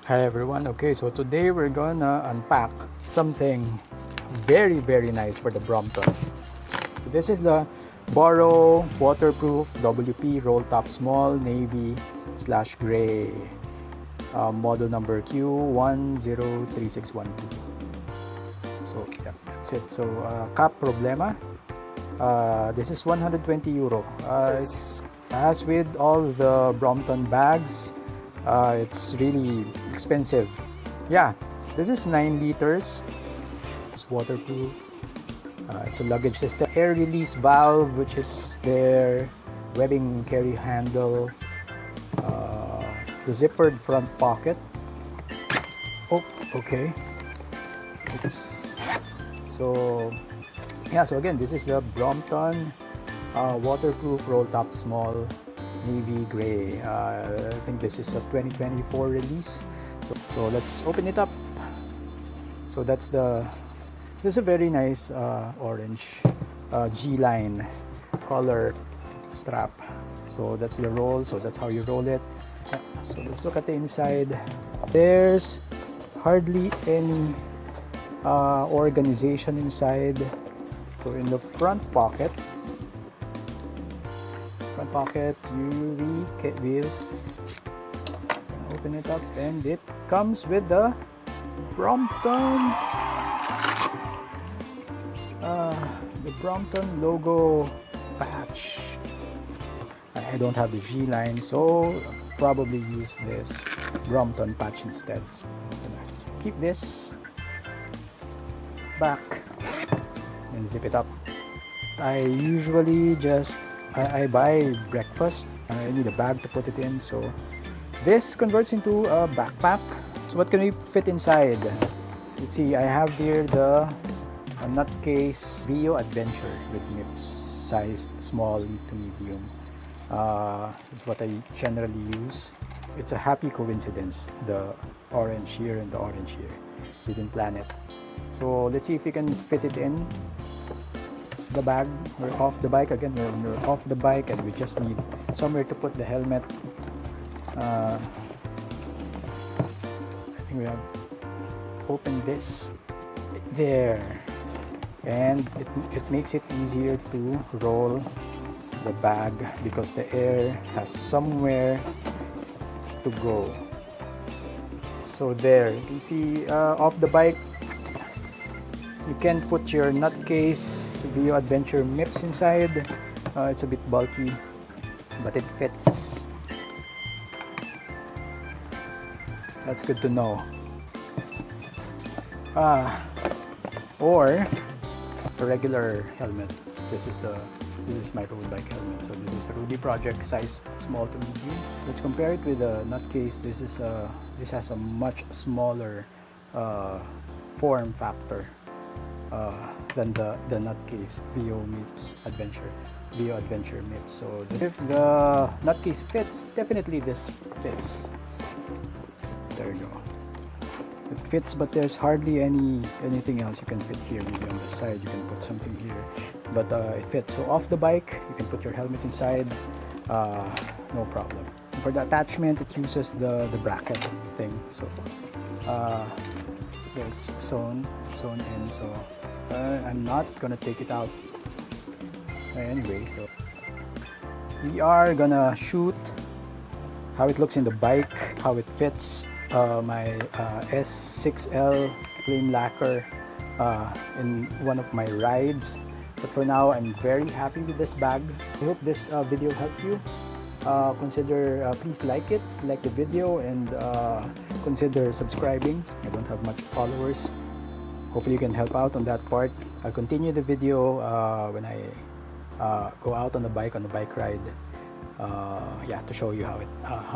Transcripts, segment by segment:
Hi everyone. Okay, so today we're gonna unpack something very nice for the Brompton. This is the Borough waterproof WP roll top small navy / gray, model number Q103612. So yeah, that's it. So cap problema. This is 120 euro. It's as with all the Brompton bags. It's really expensive. Yeah, this is 9 liters. It's waterproof. It's a luggage system. Air release valve, which is there. Webbing carry handle. The zippered front pocket. Oh, okay. So again, this is a Brompton waterproof roll top small navy gray. I think this is a 2024 release. So let's open it up. So this is a very nice orange G Line color strap. So that's the roll. So that's how you roll it. So let's look at the inside. There's hardly any organization inside. So in the front pocket, UV wheels. Open it up, and it comes with the Brompton logo patch. I don't have the G Line, so I'll probably use this Brompton patch instead. I'm gonna keep this back and zip it up. I usually I buy breakfast. I need a bag to put it in, so this converts into a backpack. So what can we fit inside? Let's see, I have here the nutcase Vio Adventure with nips, size small to medium. This is what I generally use. It's a happy coincidence, the orange here and the orange here. Didn't plan it. So let's see if we can fit it in the bag. We're off the bike again. We're off the bike and we just need somewhere to put the helmet. I think we have opened this there, and it makes it easier to roll the bag because the air has somewhere to go. So there, you can see off the bike, you can put your nutcase Vio Adventure MIPS inside. It's a bit bulky, but it fits. That's good to know. Or a regular helmet. This is my road bike helmet. So this is a Ruby Project, size small to medium. Let's compare it with a nutcase. This has a much smaller form factor than the nutcase Vio Adventure MIPS. So if the nutcase fits, definitely this fits. There you go. It fits, but there's hardly anything else you can fit here. Maybe on the side you can put something here, but it fits. So off the bike, you can put your helmet inside, no problem. And for the attachment, it uses the bracket thing. So there it's sewn in. So I'm not gonna take it out anyway. So we are gonna shoot how it looks in the bike, how it fits. My S6L flame lacquer in one of my rides. But for now, I'm very happy with this bag. I hope this video helped you. Please like the video, and consider subscribing. I don't have much followers. Hopefully you can help out on that part. I'll continue the video when I go out on the bike ride. To show you how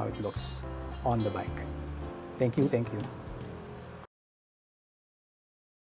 it looks on the bike. Thank you.